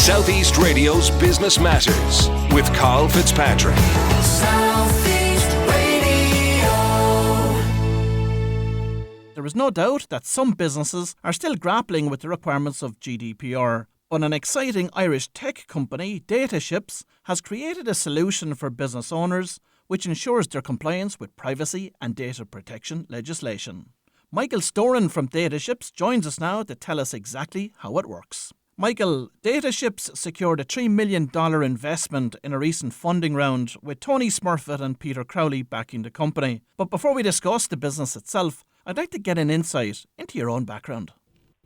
Southeast Radio's Business Matters with Carl Fitzpatrick. Southeast Radio. There is no doubt that some businesses are still grappling with the requirements of GDPR, but an exciting Irish tech company, Dataships, has created a solution for business owners which ensures their compliance with privacy and data protection legislation. Michael Storan from Dataships joins us now to tell us exactly how it works. Michael, Dataships secured a $3 million investment in a recent funding round with Tony Smurfett and Peter Crowley backing the company. But before we discuss the business itself, I'd like to get an insight into your own background.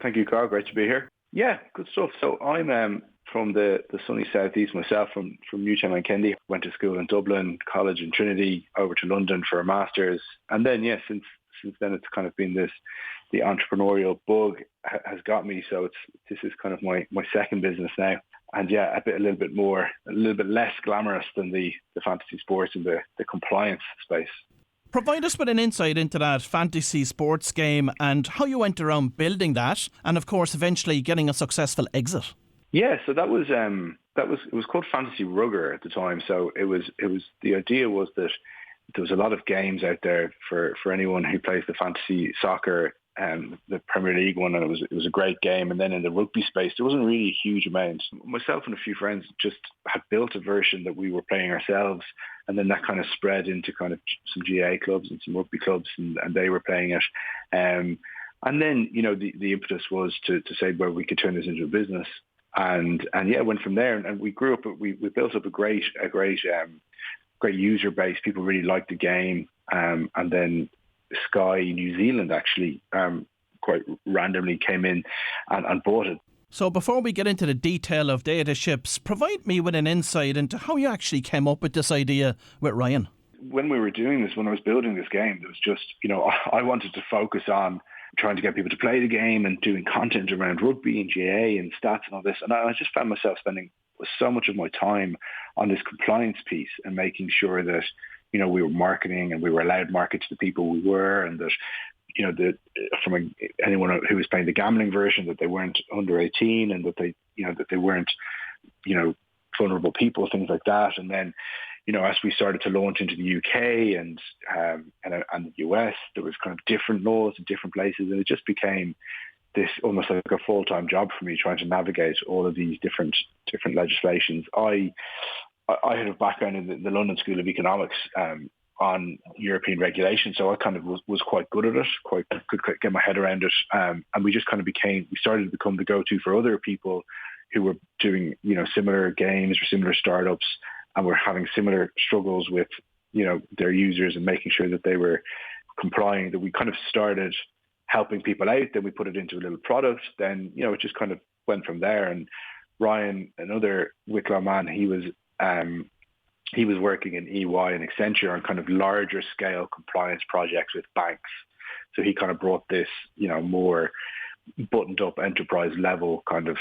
Thank you, Carl. Great to be here. Yeah, good stuff. So I'm from the sunny southeast myself, from Newtown and Kendi. Went to school in Dublin, college in Trinity, over to London for a master's. And then, since then it's kind of been the entrepreneurial bug has got me. So this is kind of my second business now. And a little bit less glamorous than the fantasy sports and the compliance space. Provide us with an insight into that fantasy sports game and how you went around building that, and of course eventually getting a successful exit. Yeah, so it was called Fantasy Rugger at the time. So it was the idea was that there was a lot of games out there for anyone who plays the fantasy soccer, the Premier League one, and it was a great game. And then in the rugby space, there wasn't really a huge amount. Myself and a few friends just had built a version that we were playing ourselves, and then that kind of spread into kind of some GA clubs and some rugby clubs, and they were playing it. And then the impetus was to say, well, we could turn this into a business, and went from there. And we grew up. We built up a great user base. People really liked the game, and then Sky New Zealand actually quite randomly came in and bought it. So before we get into the detail of Dataships, provide me with an insight into how you actually came up with this idea with Ryan. When we were doing this, when I was building this game, there was just, I wanted to focus on trying to get people to play the game and doing content around rugby and GA and stats and all this. And I just found myself spending so much of my time on this compliance piece and making sure that, we were marketing and we were allowed to market to the people we were, and that, from anyone who was playing the gambling version, that they weren't under 18 and that they weren't, vulnerable people, things like that. And then, as we started to launch into the UK and the US, there was kind of different laws in different places, and it just became this almost like a full-time job for me, trying to navigate all of these different legislations. I had a background in the London School of Economics on European regulation, so I kind of was quite good at it, could get my head around it, and we just kind of started to become the go-to for other people who were doing similar games or similar startups, and were having similar struggles with their users and making sure that they were complying. That we kind of started helping people out, then we put it into a little product, then it just kind of went from there. And Ryan, another Wicklow man, he was working in EY and Accenture on kind of larger scale compliance projects with banks. So he kind of brought this, more buttoned up enterprise level kind of,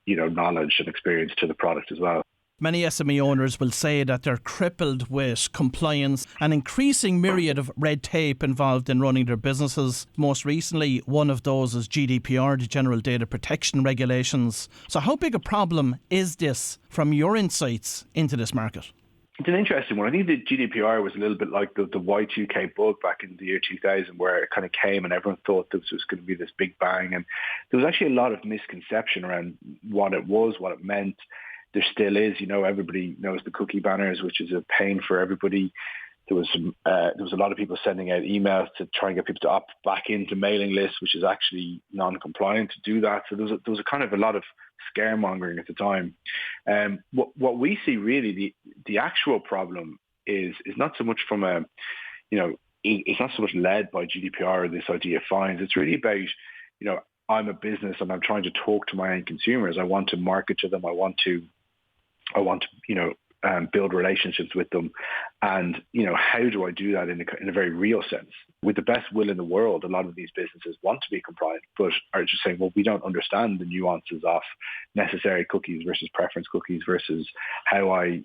knowledge and experience to the product as well. Many SME owners will say that they're crippled with compliance and increasing myriad of red tape involved in running their businesses. Most recently, one of those is GDPR, the General Data Protection Regulations. So how big a problem is this from your insights into this market? It's an interesting one. I think the GDPR was a little bit like the Y2K bug back in the year 2000, where it kind of came and everyone thought this was going to be this big bang. And there was actually a lot of misconception around what it was, what it meant. There still is, everybody knows the cookie banners, which is a pain for everybody. There was a lot of people sending out emails to try and get people to opt back into mailing lists, which is actually non-compliant to do that. So there was a kind of a lot of scaremongering at the time. What we see really, the actual problem is not so much from it's not so much led by GDPR or this idea of fines. It's really about, I'm a business and I'm trying to talk to my end consumers. I want to market to them. I want to build relationships with them. And, how do I do that in a very real sense? With the best will in the world, a lot of these businesses want to be compliant, but are just saying, well, we don't understand the nuances of necessary cookies versus preference cookies versus how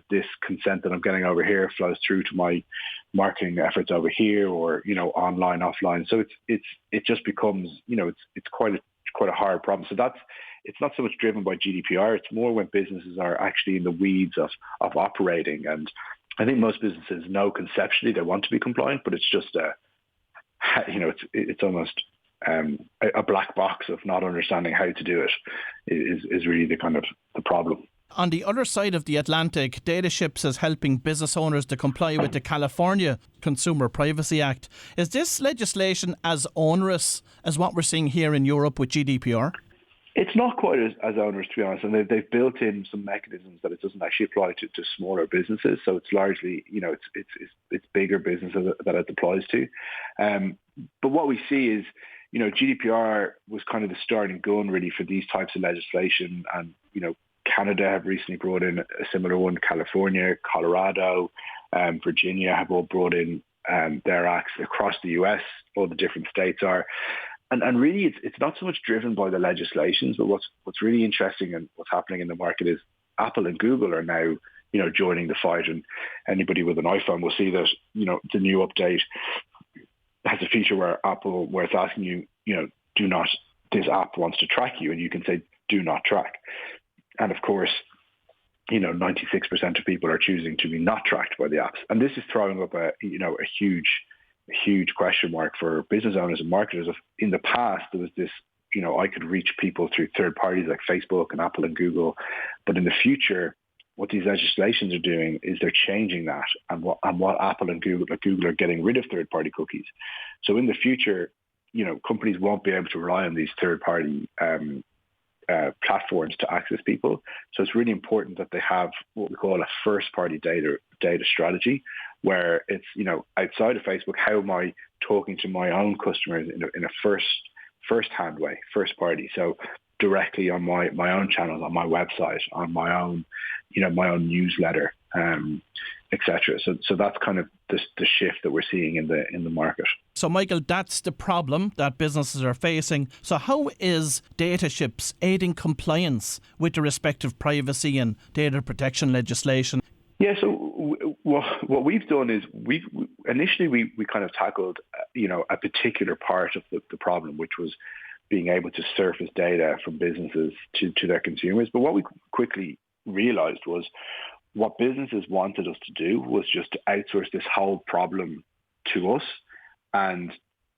this consent that I'm getting over here flows through to my marketing efforts over here, or, online, offline. So it just becomes, it's quite a hard problem. So it's not so much driven by GDPR. It's more when businesses are actually in the weeds of operating. And I think most businesses know conceptually they want to be compliant, but it's just it's almost a black box of not understanding how to do it is really the kind of the problem. On the other side of the Atlantic, Dataships is helping business owners to comply with the California Consumer Privacy Act. Is this legislation as onerous as what we're seeing here in Europe with GDPR? It's not quite as onerous, to be honest, and they've built in some mechanisms that it doesn't actually apply to smaller businesses. So it's largely, it's bigger businesses that it applies to. But what we see is, GDPR was kind of the starting gun really for these types of legislation, and Canada have recently brought in a similar one. California, Colorado, Virginia have all brought in their acts across the US. All the different states are. And really, it's not so much driven by the legislations, but what's really interesting and what's happening in the market is Apple and Google are now, joining the fight. And anybody with an iPhone will see that, the new update has a feature where it's asking you, this app wants to track you, and you can say, do not track. And of course, 96% of people are choosing to be not tracked by the apps. And this is throwing up a huge question mark for business owners and marketers. In the past, there was this, I could reach people through third parties like Facebook and Apple and Google. But in the future, what these legislations are doing is they're changing that. And what Apple and Google are getting rid of third party cookies. So in the future, companies won't be able to rely on these third party platforms to access people. So it's really important that they have what we call a first-party data strategy, where it's, outside of Facebook, how am I talking to my own customers in a first-hand way, first party. So directly on my own channels, on my website, on my own, my own newsletter, etc. So that's kind of the shift that we're seeing in the market. So, Michael, that's the problem that businesses are facing. So how is Dataships aiding compliance with the respective privacy and data protection legislation? Yeah, so what we've done is initially we kind of tackled, a particular part of the problem, which was being able to surface data from businesses to their consumers. But what we quickly realized was what businesses wanted us to do was just to outsource this whole problem to us, and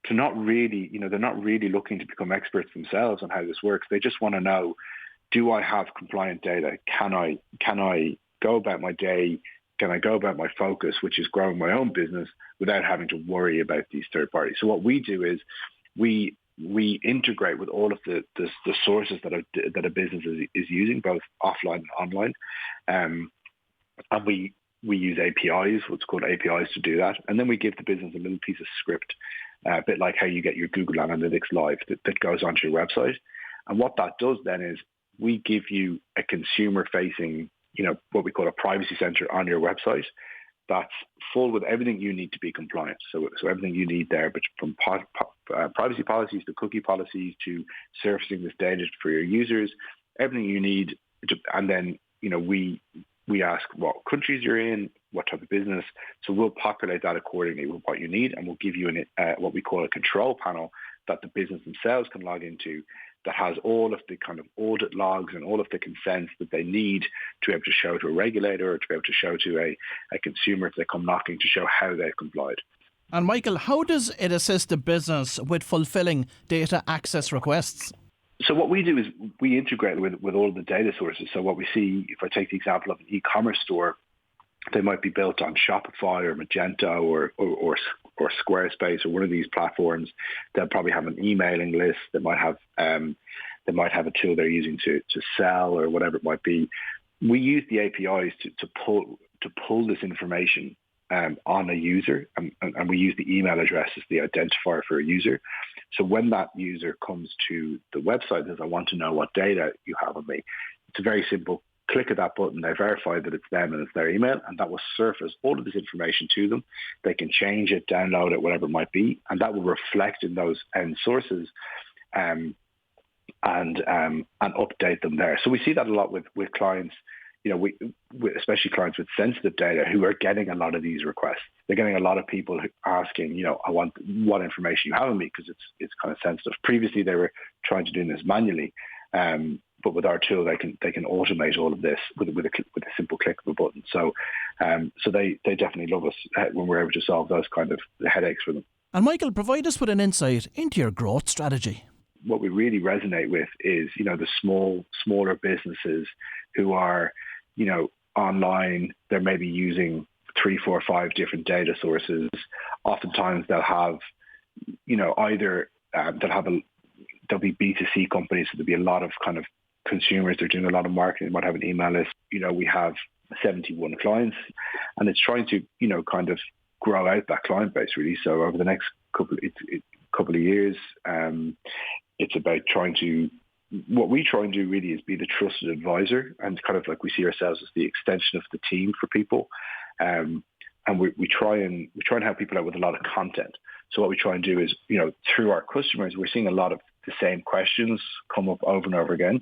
to not really, they're not really looking to become experts themselves on how this works. They just want to know, do I have compliant data? Can I go about my day? Can I go about my focus, which is growing my own business, without having to worry about these third parties? So what we do is we integrate with all of the sources that a business is using, both offline and online. And we use APIs, what's called APIs, to do that. And then we give the business a little piece of script, a bit like how you get your Google Analytics Live that goes onto your website. And what that does then is we give you a consumer-facing, what we call a privacy center on your website that's full with everything you need to be compliant. So everything you need there, but from privacy policies to cookie policies to surfacing this data for your users, everything you need. And then, we ask what countries you're in, what type of business. So we'll populate that accordingly with what you need, and we'll give you what we call a control panel that the business themselves can log into, that has all of the kind of audit logs and all of the consents that they need to be able to show to a regulator, or to be able to show to a consumer if they come knocking, to show how they've complied. And Michael, how does it assist the business with fulfilling data access requests? So what we do is we integrate with all the data sources. So what we see, if I take the example of an e-commerce store, they might be built on Shopify or Magento or Squarespace or one of these platforms. They'll probably have an emailing list. They might have a tool they're using to sell or whatever it might be. We use the APIs to pull this information on a user, and we use the email address as the identifier for a user. So when that user comes to the website and says, I want to know what data you have on me, it's a very simple click of that button. They verify that it's them and it's their email, and that will surface all of this information to them. They can change it, download it, whatever it might be, and that will reflect in those end sources and update them there. So we see that a lot with clients. Especially clients with sensitive data who are getting a lot of these requests. They're getting a lot of people asking, I want what information you have on me, because it's kind of sensitive. Previously, they were trying to do this manually. But with our tool, they can automate all of this with a simple click of a button. So they definitely love us when we're able to solve those kind of headaches for them. And Michael, provide us with an insight into your growth strategy. What we really resonate with is, the smaller businesses who are, online. They're maybe using 3, 4, 5 different data sources. Oftentimes they'll have, either there'll be B2C companies, so there'll be a lot of kind of consumers. They're doing a lot of marketing. They might have an email list. We have 71 clients, and it's trying to, kind of grow out that client base really. So over the next couple of years, it's about what we try and do really is be the trusted advisor, and kind of like we see ourselves as the extension of the team for people. And we try and help people out with a lot of content. So what we try and do is, through our customers, we're seeing a lot of the same questions come up over and over again.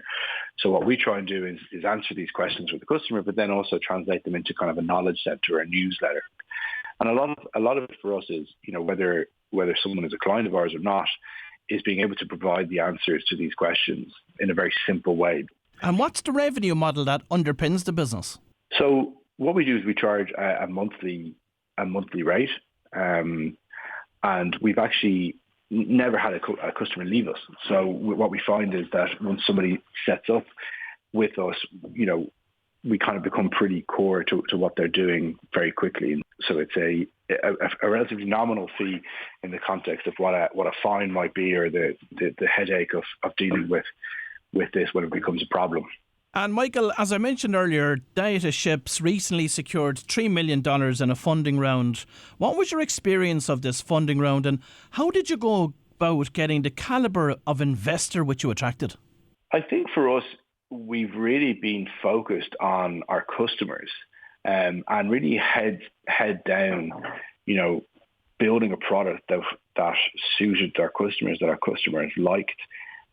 So what we try and do is answer these questions with the customer, but then also translate them into kind of a knowledge center or a newsletter. And a lot of it for us is, whether someone is a client of ours or not, is being able to provide the answers to these questions in a very simple way. And what's the revenue model that underpins the business? So what we do is we charge a monthly rate, and we've actually never had a customer leave us. So what we find is that when somebody sets up with us, we kind of become pretty core to what they're doing very quickly. So it's a relatively nominal fee in the context of what a fine might be, or the headache of dealing with this when it becomes a problem. And Michael, as I mentioned earlier, Dataships recently secured $3 million in a funding round. What was your experience of this funding round, and how did you go about getting the calibre of investor which you attracted? I think for us, we've really been focused on our customers, and really head down, building a product that suited our customers, that our customers liked,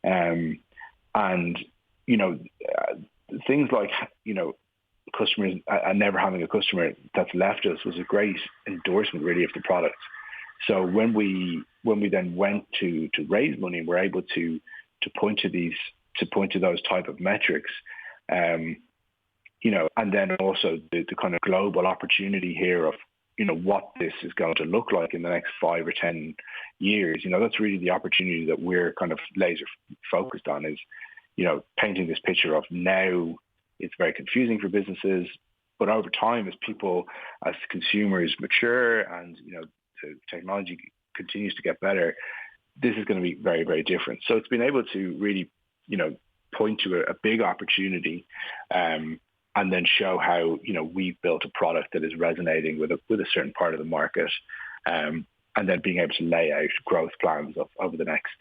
and things like, customers, and never having a customer that's left us was a great endorsement really of the product. So when we then went to raise money, we're able to point to those type of metrics, and then also the kind of global opportunity here of, what this is going to look like in the next 5 or 10 years. That's really the opportunity that we're kind of laser focused on, is, painting this picture of now it's very confusing for businesses, but over time, as consumers mature and, the technology continues to get better, this is going to be very, very different. So it's been able to really, point to a big opportunity, and then show how, we've built a product that is resonating with a certain part of the market, and then being able to lay out growth plans over the next,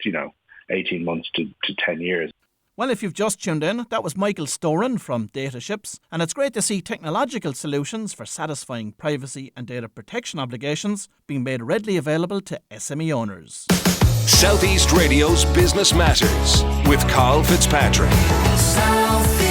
18 months to 10 years. Well, if you've just tuned in, that was Michael Storan from Dataships, and it's great to see technological solutions for satisfying privacy and data protection obligations being made readily available to SME owners. Southeast Radio's Business Matters with Carl Fitzpatrick. South